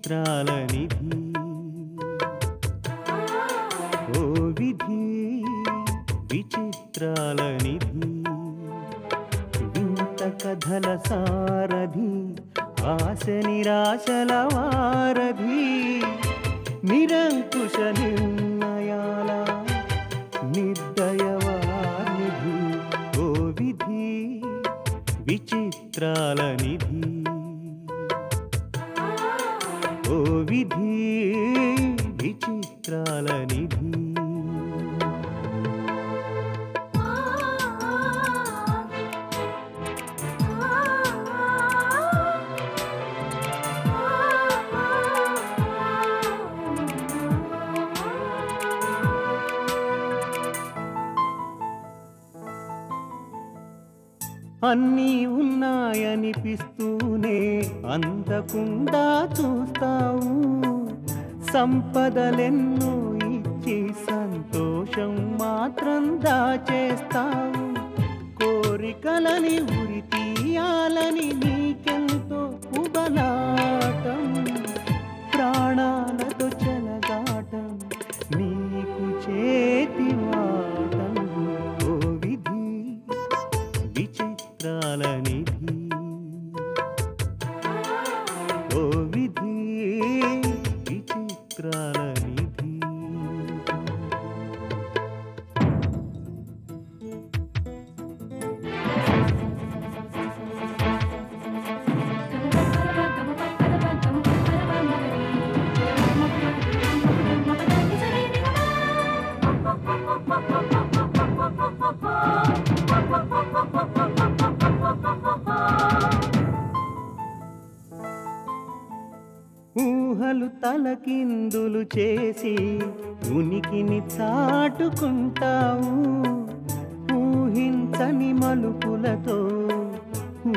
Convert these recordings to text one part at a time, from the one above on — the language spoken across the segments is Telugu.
విచిత్రాల నిధి ఓ విధి విచిత్రాల నిధి వింత కథల సారథి ఆశ నిరాశల వారధి నిరంకుశ నిర్ణయాల నిర్దయవానిధి ఓ విధి విచిత్రాల నిధి ఓ విధి విచిత్రాల నిధి అన్నీ ఉన్నాయనిపిస్తూనే అందకుండా చూస్తావు సంపదలెన్నో ఇచ్చి సంతోషం మాత్రం దాచేస్తావు కోరికలని ఉరి తీయాలని నీకెంతో ఉబలాటం ప్రాణాలతో చెలగాటం నీకు చేతివాటం ఓ విధి విచిత్రాల నిధి ఓ విధి విచిత్రాల నిధి ఊహలు తలకిందులు చేసి ఉనికిని చాటుకుంటావు ఊహించని మలుపులతో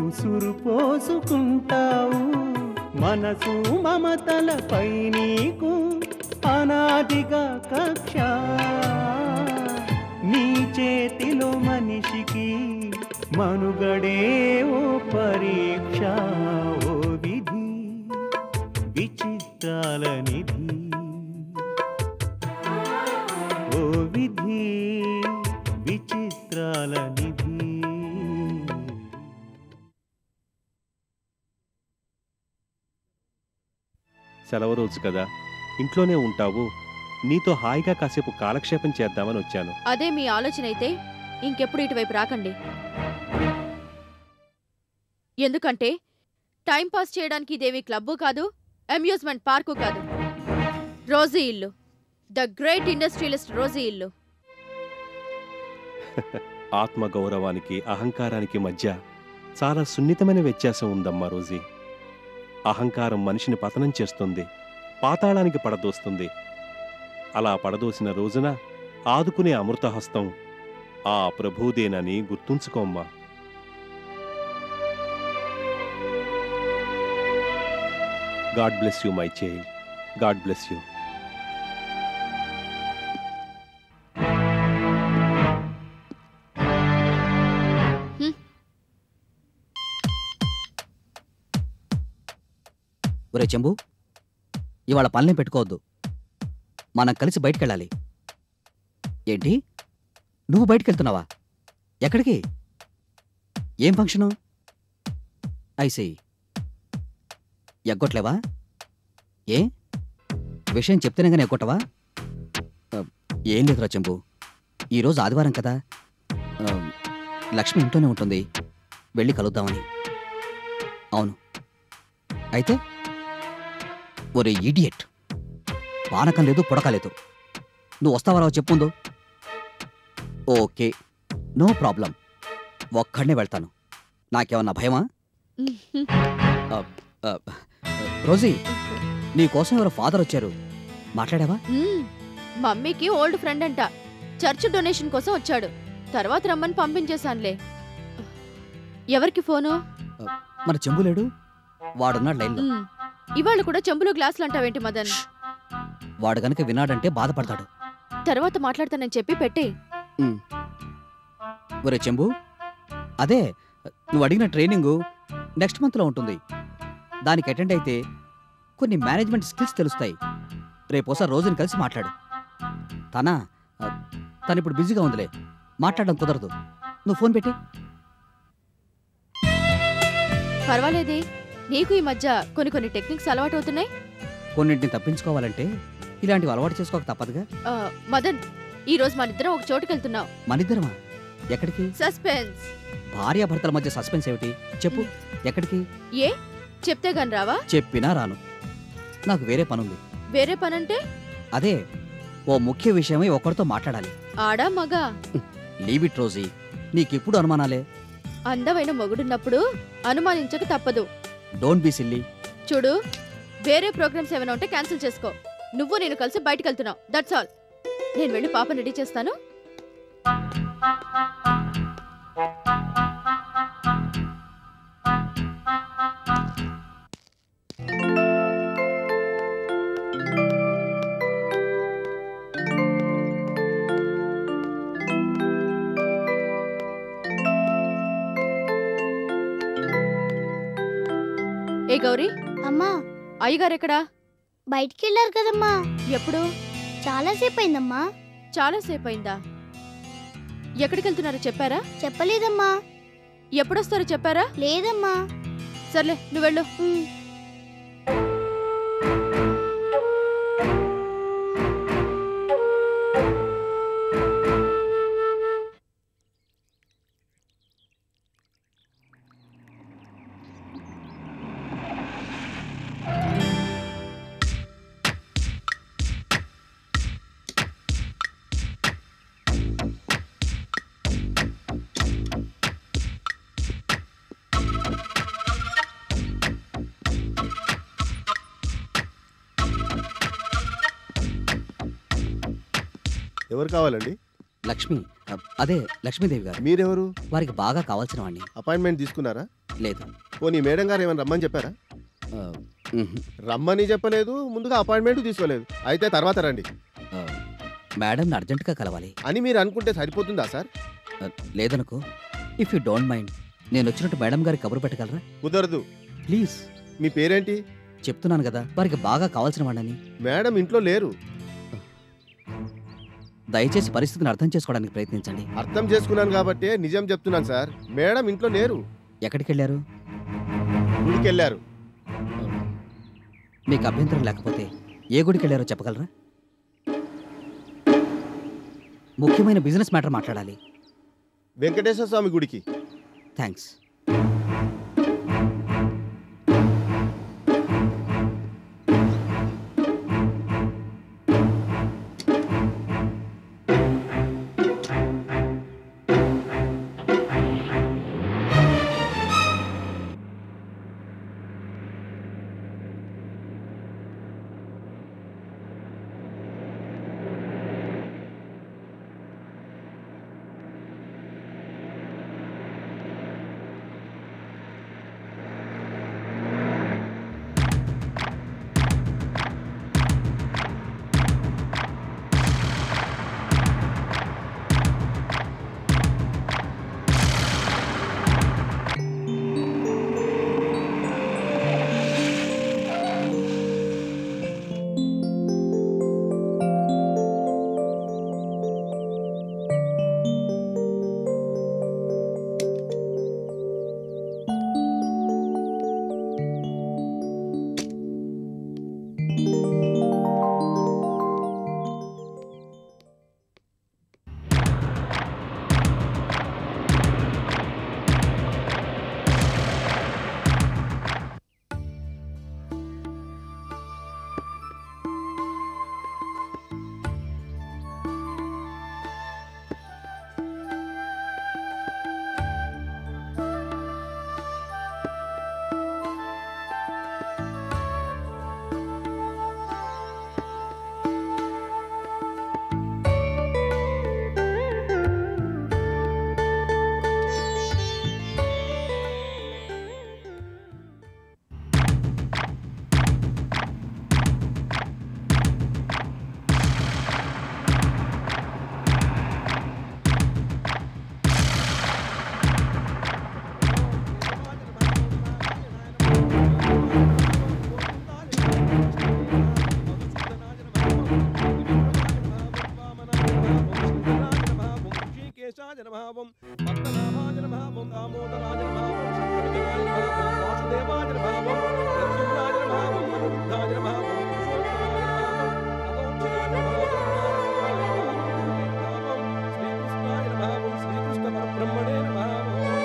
ఉసురు పోసుకుంటావు మనసు మమతలపై నీకు అనాదిగా కక్ష నీ చేతిలో మనిషికి మనుగడే ఓ పరీక్ష ఓ విధి విచిత్రాల నిధి ఓ విధి విచిత్రాల నిధి సెలవు రోజు కదా ఇంట్లోనే ఉంటావు నీతో హాయిగా కాసేపు కాలక్షేపం చేద్దామని వచ్చాను. అదే మీ ఆలోచన అయితే ఇంకెప్పుడు ఇటువైపు రాకండి. ఎందుకంటే టైంపాస్ చేయడానికి ఇదేమీ క్లబ్బు కాదు, అమ్యూజ్మెంట్ పార్కు కాదు. రోజీ ఇల్లు, ద గ్రేట్ ఇండస్ట్రియలిస్ట్ రోజీ ఇల్లు. ఆత్మగౌరవానికి అహంకారానికి మధ్య చాలా సున్నితమైన వ్యత్యాసం ఉందమ్మా రోజీ. అహంకారం మనిషిని పతనం చేస్తుంది, పాతాళానికి పడదోస్తుంది. అలా పడదోసిన రోజున ఆదుకునే అమృతహస్తం ఆ ప్రభుదేనని గుర్తుంచుకోమ్మా. God bless you my child, God bless you. ఒరే చెంబు, ఇవాళ పనులేం పెట్టుకోవద్దు, మనం కలిసి బయటకెళ్ళాలి. ఏంటి, నువ్వు బయటకెళ్తున్నావా? ఎక్కడికి? ఏం ఫంక్షను? ఐసీ ఎగ్గొట్లేవా? ఏ విషయం చెప్తేనే కానీ ఎగ్గొట్టవా? ఏం లేదురా చెంబు, ఈరోజు ఆదివారం కదా, లక్ష్మి ఇంట్లోనే ఉంటుంది, వెళ్ళి కలుద్దామని. అవును, అయితే ఒరే ఈడియట్, పానకం లేదు పుడక లేదు, నువ్వు వస్తావా రావు చెప్పుందో? ఓకే, నో ప్రాబ్లం, ఒక్కడనే వెళ్తాను. నాకేమన్నా భయమా? రోజీ, నీకోసం ఎవరో ఫాదర్ వచ్చారు, మాట్లాడావా? మమ్మీకి ఓల్డ్ ఫ్రెండ్ అంట, చర్చ్ డొనేషన్ కోసం వచ్చాడు. తర్వాత రమ్మని పంపించేశానులే. ఎవరికి ఫోను? మన చెంబు లేడు, వాడున్నాడు లైన్లో. ఇవాళ కూడా చెంబులో గ్లాసులు అంటావేంటి మదన్? వాడు గనక విన్నాడంటే బాధపడతాడు. తర్వాత మాట్లాడతానని చెప్పి పెట్టే. ఒరే చెంబు, అదే నువ్వు అడిగిన ట్రైనింగు నెక్స్ట్ మంత్లో ఉంటుంది. దానికి అటెండ్ అయితే కొన్ని మేనేజ్మెంట్ స్కిల్స్ తెలుస్తాయి. రేపోసారి రోజుని కలిసి మాట్లాడు. తను ఇప్పుడు బిజీగా ఉందిలే, మాట్లాడడం కుదరదు. నువ్వు ఫోన్ పెట్టి. పర్వాలేదే, నీకు ఈ మధ్య కొన్ని టెక్నిక్స్ అలవాటు అవుతున్నాయి. కొన్నింటిని తప్పించుకోవాలంటే ఇలాంటివి అలవాటు చేసుకోక తప్పదుగా. మదన్, ఈ రోజు మనిద్దరం ఒక చోటుకి వెళ్తున్నాం. మనిద్దరమా? ఎక్కడికి? సస్పెన్స్. భార్యాభర్తల మధ్య సస్పెన్స్ ఏమిటి? చెప్పు, ఎక్కడికి? ఏ చెప్తే గాని రావా? చెప్పినా రాను, నాకు వేరే పనుంది. వేరే పనంటే? అదే, ఓ ముఖ్య విషయమై ఒకరితో మాట్లాడాలి. ఆడా మగా? లీవ్ ఇట్ రోజీ, నీకెప్పుడు అనుమానాలే. అందమైన మొగుడున్నప్పుడు అనుమానించక తప్పదు. Don't be silly. చూడు, వేరే ప్రోగ్రామ్స్ ఏమైనా ఉంటే క్యాన్సిల్ చేసుకో. నువ్వు నేను కలిసి బయటికి వెళ్తున్నావు, దట్స్ ఆల్. నేను వెళ్ళి పాపని రెడీ చేస్తాను. ఏ గౌరీ, అమ్మా, అయ్యగారు ఎక్కడా? బయటికి వెళ్ళారు కదమ్మా. ఎప్పుడు? చాలాసేపు అయిందమ్మా. చాలాసేపు అయిందా? ఎక్కడికి వెళ్తున్నారో చెప్పారా? చెప్పలేదమ్మా. ఎప్పుడొస్తారో చెప్పారా? లేదమ్మా. సర్లే, నువ్వు వెళ్ళు. ఎవరు కావాలండి? లక్ష్మి, అదే లక్ష్మీదేవి గారు. మీరెవరు? వారికి బాగా కావాల్సిన వాడిని. అపాయింట్మెంట్ తీసుకున్నారా? లేదు. పోనీ మేడం గారు ఏమైనా రమ్మని చెప్పారా? రమ్మని చెప్పలేదు, ముందుగా అపాయింట్మెంట్ తీసుకోలేదు. అయితే తర్వాత రండి మేడంని అర్జెంటుగా కలవాలి అని మీరు అనుకుంటే సరిపోతుందా సార్? లేదనుకో, ఇఫ్ యూ డోంట్ మైండ్, నేను వచ్చినట్టు మేడం గారికి కబురు పెట్టగలరా? కుదరదు. ప్లీజ్. మీ పేరేంటి? చెప్తున్నాను కదా, వారికి బాగా కావాల్సిన వాడని. మేడం ఇంట్లో లేరు. దయచేసి పరిస్థితిని అర్థం చేసుకోవడానికి ప్రయత్నించండి. అర్థం చేసుకున్నాను కాబట్టి నిజం చెప్తున్నాను సార్. మేడం ఇంట్లో లేరు. ఎక్కడికి వెళ్ళారు? గుడికి వెళ్ళారు. మీకు అభ్యంతరం లేకపోతే ఏ గుడికి వెళ్ళారో చెప్పగలరా? ముఖ్యమైన బిజినెస్ మ్యాటర్ మాట్లాడాలి. వెంకటేశ్వర స్వామి గుడికి. థ్యాంక్స్. శ్రీనివాసాయ నమః ఓం పద్మనాభాయ నమః ఓం దామోదరాయ నమః ఓం శంకరజనాయ నమః ఓం వాసుదేవాయ నమః ఓం ప్రద్యుమ్నాయ నమః ఓం అనిరుద్ధాయ నమః ఓం పురుషోత్తమాయ నమః ఓం అగౌంచనాయ నమః ఓం శ్రీకృష్ణాయ నమః ఓం శ్రీకృష్ణ పరబ్రహ్మణే నమః ఓం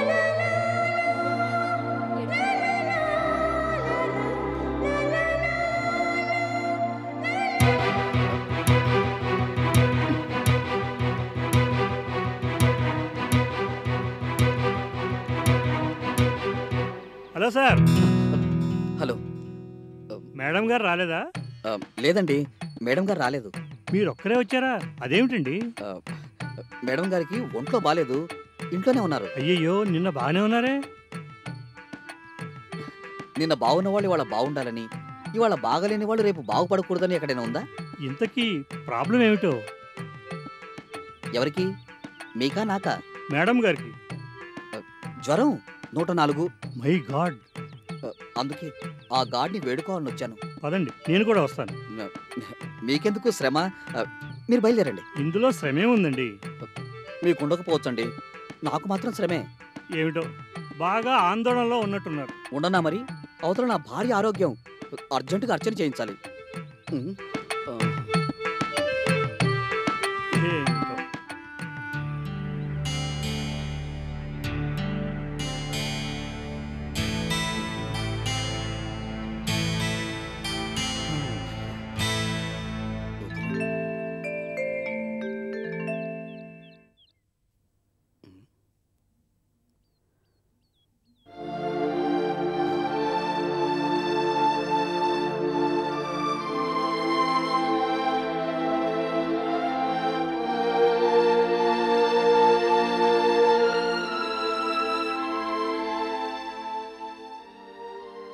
హలో సార్. హలో. మేడం గారు రాలేదా? లేదండి, మేడం గారు రాలేదు. మీరు ఒక్కరే వచ్చారా? అదేమిటండి? మేడం గారికి ఒంట్లో బాలేదు, ఇంట్లోనే ఉన్నారు. అయ్యయ్యో, నిన్న బాగానే ఉన్నారే. నిన్న బాగున్న వాళ్ళు ఇవాళ బాగుండాలని, ఇవాళ బాగలేని వాళ్ళు రేపు బాగుపడకూడదని ఎక్కడైనా ఉందా? ఇంతకీ ప్రాబ్లం ఏమిటో? ఎవరికి? మీకా నాకా? మేడం గారికి. జ్వరం 104. My God. అందుకే ఆ గాడ్ని వేడుకోవాలని వచ్చాను. పదండి, నేను కూడా వస్తాను. మీకెందుకు శ్రమ, మీరు బయలుదేరండి. ఇందులో శ్రమే ఉందండి. మీకు ఉండకపోవచ్చండి, నాకు మాత్రం శ్రమే. ఏమిటో బాగా ఆందోళనలో ఉన్నట్టున్నారు. ఉండనా మరి? అవతల నా భార్య ఆరోగ్యం, అర్జెంటుగా అర్చన చేయించాలి. ఏమిటో.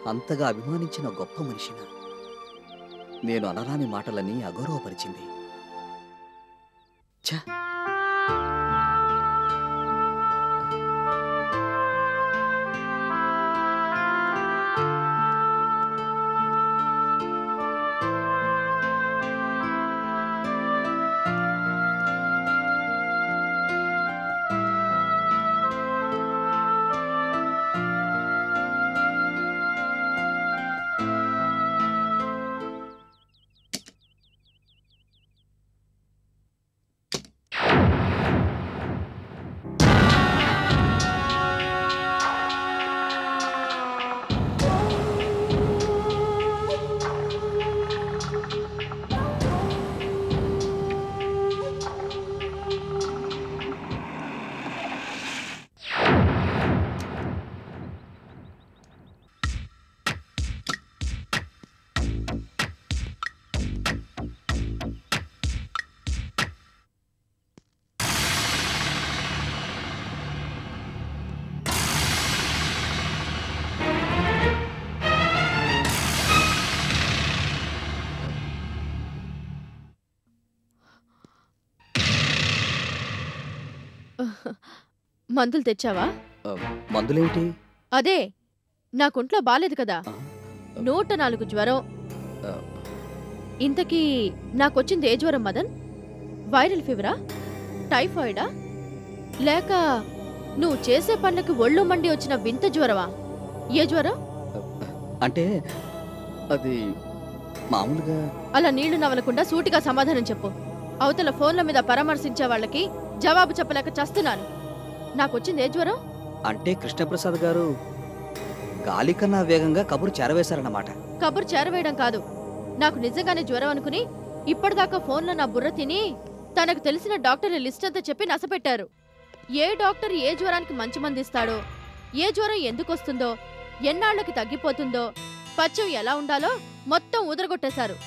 అంతగా అభిమానించిన గొప్ప మనిషిన నేను అనరాని మాటలని అగౌరవపరిచింది. ఛ! మందులు తెచ్చావా? మందులేమిటి? అదే, నాకుంట్లో బాలేదు కదా, 104 జ్వరం. ఇంతకీ నాకొచ్చింది ఏ జ్వరం మదన్? వైరల్ ఫీవరా? టైఫాయిడా? లేక నువ్వు చేసే పనులకి ఒళ్ళు మండి వచ్చిన వింత జ్వరమా? ఏ జ్వరం? అంటే అది మామూలుగా. అలా నీళ్లు నవ్వకుండా సూటిగా సమాధానం చెప్పు. అవతల ఫోన్ల మీద పరామర్శించే వాళ్ళకి జవాబు చెప్పలేక చస్తున్నాను. నాకొచ్చింది ఏ జ్వరం? అంటే కృష్ణప్రసాద్ గారు గాలి కన్నా వేగంగా కబురు చేరవేశారన్నమాట. కబురు చేరవేయడం కాదు, నాకు నిజంగానే జ్వరం అనుకుని ఇప్పటిదాకా ఫోన్లో నా బుర్ర తిని తనకు తెలిసిన డాక్టర్ల లిస్ట్ అంతా చెప్పి నసపెట్టారు. ఏ డాక్టర్ ఏ జ్వరానికి మంచి మందిస్తాడో, ఏ జ్వరం ఎందుకొస్తుందో, ఎన్నాళ్లకి తగ్గిపోతుందో, పచ్చం ఎలా ఉండాలో మొత్తం ఉదరగొట్టేశారు.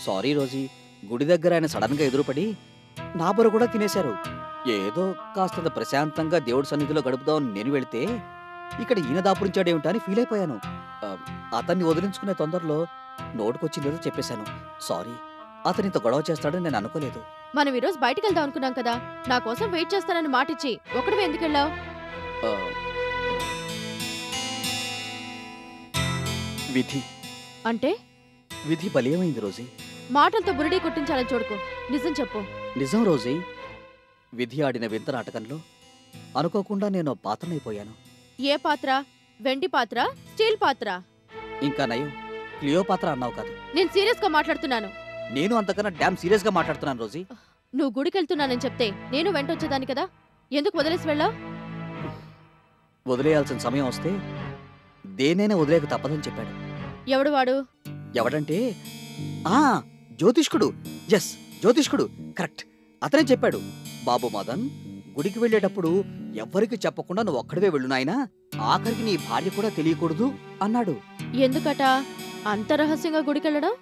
సారీ రోజీ, గుడి దగ్గర ఆయన సడన్ గా ఎదురుపడి నా బుర్ర కూడా తినేశారు. ఏదో కాస్తంత ప్రశాంతంగా దేవుడి సన్నిధిలో గడుపుదామని నేను వెళితే ఇక్కడ ఈయన దాపురించాడేమిటా అని ఫీల్ అయిపోయాను. అతన్ని వదిలించుకునే తొందరలో నోటుకొచ్చిందేదో చెప్పేశాను. సారీ, అతను ఇంత గొడవ చేస్తాడని నేను అనుకోలేదు. మనం ఈరోజు బయటికి వెళ్దాం అనుకున్నాం కదా, నా కోసం వెయిట్ చేస్తానని మాటిచ్చి ఒకటివే ఎందుకు వెళ్ళావు? విధి అంటే విధి బలీయమైంది రోజీ. మాటలతో బురిడీ కొట్టించాలని చూడుకో, నిజం చెప్పు. నిజం రోజీ, విధి ఆడిన వింత నాటకంలో అనుకోకుండా నేను పాత్రనైపోయాను. ఏ పాత్ర? వెండి పాత్ర, స్టీల్ పాత్ర? ఇంకా నయం, క్లియోపాత్ర అన్నావు కాదు. నేను సీరియస్ గా మాట్లాడుతున్నాను. నేను అంతకన్నా డ్యామ్ సీరియస్ గా మాట్లాడుతున్నాను రోజీ. నువ్వు గుడికెళ్తున్నానని చెప్తే నేను వెంటొచ్చేదాన్ని కదా, ఎందుకు వదిలేసి వెళ్ళావు? వదిలేయాల్సిన సమయం వస్తే దేనైనా వదిలేక తప్పదని చెప్పాడు. ఎవడు వాడు? ఎవడంటే జ్యోతిష్కుడు. ఎస్, జ్యోతిష్కుడు, కరెక్ట్. అతనే చెప్పాడు, బాబు మదన్, గుడికి వెళ్ళేటప్పుడు ఎవ్వరికి చెప్పకుండా నువ్వు ఒక్కడివే వెళ్ళు నాయనా, ఆఖరికి నీ భార్య కూడా తెలియకూడదు అన్నాడు. ఎందుకట అంత రహస్యంగా గుడికెళ్ళడం?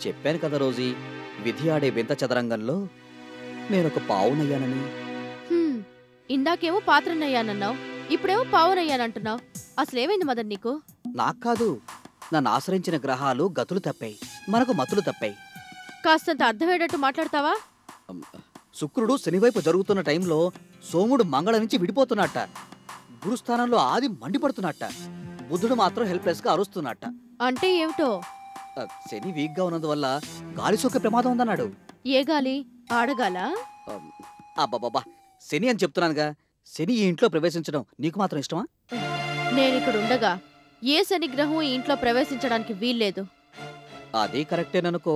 చెప్పాను కదా రోజీ, విధి ఆడే వింత చదరంగంలో నేనొక పావునయ్యానని. ఇందాకేమో పాత్రనయ్యానన్నావు, ఇప్పుడేమో పావునయ్యానంటున్నావు. అసలేమైంది మదన్ నీకు? నాకు కాదు, నన్ను ఆశ్రయించిన గ్రహాలు గతులు తప్పాయి, మనకు మతులు తప్పాయి. కాస్తంత అర్థమయ్యేటట్టు మాట్లాడతావా? శుక్రుడు శనివైపు జరుగుతున్న టైంలో సోముడు మంగళ నుంచి విడిపోతున్నట్ట, గురుస్థానంలో ఆది మండిపడుతున్నట్ట, బుద్ధుడు మాత్రం హెల్ప్లెస్ గా అరుస్తున్నట్ట. అంటే ఏమిటో? శని వీక్ గా ఉన్నందువల్ల గాలి సోకే ప్రమాదం ఉందన్నాడు. ఏ గాలి? ఆడగాల? అబ్బాబాబా, శని అని చెప్తున్నానుగా. శని ఈ ఇంట్లో ప్రవేశించడం నీకు మాత్రం ఇష్టమా? నేనిక్కడ ఉండగా ఏ శని గ్రహం ఈ ఇంట్లో ప్రవేశించడానికి వీల్లేదు. అదే కరెక్టేననుకో,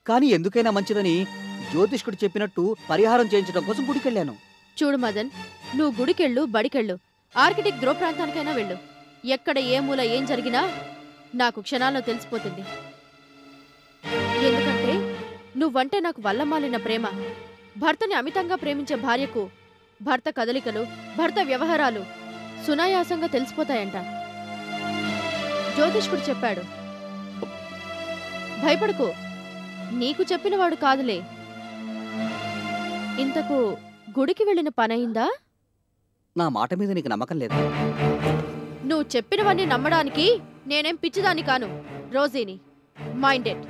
కానీ ఎందుకైనా మంచిదని జ్యోతిష్కుడు చెప్పినట్టు పరిహారం చేయించడం కోసం గుడికెళ్ళాను. చూడు మదన్, నువ్వు గుడికెళ్ళు, బడికెళ్ళు, ఆర్కిటెక్ట్ ధ్రువ ప్రాంతానికైనా వెళ్ళు. ఎక్కడ ఏ మూల ఏం జరిగినా నాకు క్షణాల్లో తెలిసిపోతుంది. ఎందుకంటే నువ్వంటే నాకు వల్లమాలిన ప్రేమ. భర్తని అమితంగా ప్రేమించే భార్యకు భర్త కదలికలు, భర్త వ్యవహారాలు సునాయాసంగా తెలిసిపోతాయంట. జ్యోతిష్కుడు చెప్పాడు. భయపడకు, నీకు చెప్పినవాడు కాదులే. ఇంతకు గుడికి వెళ్ళిన పనయిందా? నా మాట మీద నీకు నమ్మకం లేదా? నువ్వు చెప్పినవన్నీ నమ్మడానికి నేనేం పిచ్చిదాన్ని కాను. రోజీని, minded.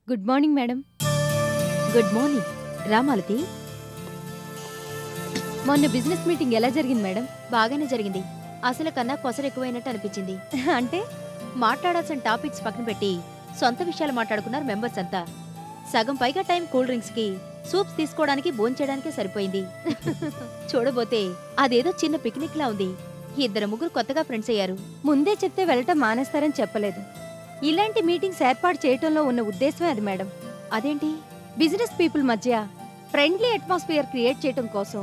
Good morning madam. Good morning. Ramalathi, మొన్న బిజినెస్ మీటింగ్ ఎలా జరిగింది మేడం? బాగానే జరిగింది. అసలు కన్నా కొసరు ఎక్కువైనట్టు అనిపించింది. అంటే మాట్లాడాల్సిన టాపిక్స్ పక్కన పెట్టి సొంత విషయాలు మాట్లాడుకున్నారు మెంబర్స్ అంతా. సగం పైగా టైం కూల్ డ్రింక్స్ కి, సూప్స్ తీసుకోవడానికి, భోంచేయడానికే సరిపోయింది. చూడబోతే అదేదో చిన్న పిక్నిక్ లా ఉంది. ఇద్దరు ముగ్గురు కొత్తగా ఫ్రెండ్స్ అయ్యారు. ముందే చెప్తే వెళ్ళటం మానేస్తారని చెప్పలేదు. ఇలాంటి మీటింగ్స్ ఏర్పాటు చేయటంలో ఉన్న ఉద్దేశమే అది మేడం. అదేంటి? బిజినెస్ పీపుల్ మధ్య ఫ్రెండ్లీ అట్మాస్ఫియర్ క్రియేట్ చేయడం కోసం,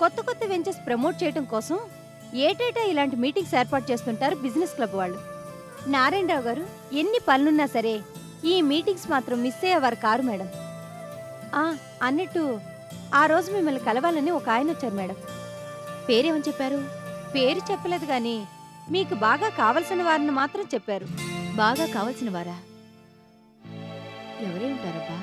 కొత్త కొత్త వెంచర్స్ ప్రమోట్ చేయడం కోసం ఏటేటా ఇలాంటి మీటింగ్స్ ఏర్పాటు చేస్తుంటారు బిజినెస్ క్లబ్ వాళ్ళు. నారాయణరావు గారు ఎన్ని పనులున్నా సరే ఈ మీటింగ్స్ మాత్రం మిస్ అయ్యేవారు కారు మేడం. అన్నట్టు ఆ రోజు మిమ్మల్ని కలవాలని ఒక ఆయన వచ్చారు మేడం. పేరేమని చెప్పారు? పేరు చెప్పలేదు గాని మీకు బాగా కావలసిన వారిని మాత్రం చెప్పారు. బాగా కావలసిన వారా? ఎవరే ఉంటారబ్బా?